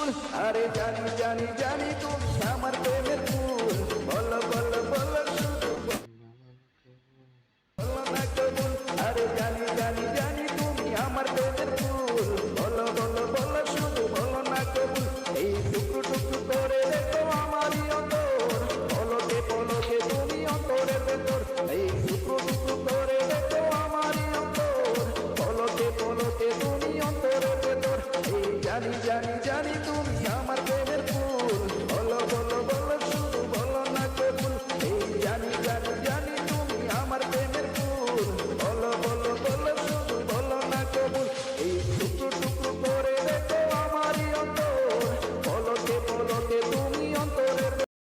আরে জানি জানি জানি তুমি আমার প্রেমের ফুল, বলো বলো বলো শুধু বলো না কবুল। আরে জানি জানি জানি তুমি আমার প্রেমের ফুল, বলো বলো বলো শুধু বলো না কবুল। এই টুকরো টুকরো করে দেখো আমারই অন্তর, পলকে পলকে তুমি অন্তরের ভেতর। এই টুকরো টুকরো করে দেখো আমারই অন্তর, পলকে পলকে তুমি অন্তরের ভেতর। এই জানি জানি জানি তুমি আমার প্রেমের ফুল, বলো বলো বলো শুধু বলো না কবুল। এই জানি জানি জানি তুমি আমার প্রেমের ফুল, বলো বলো বলো শুধু বলো না কবুল। এই টুকরো টুকরো করে দেখো আমারই অন্তর, পলকে পলকে তুমি অন্তর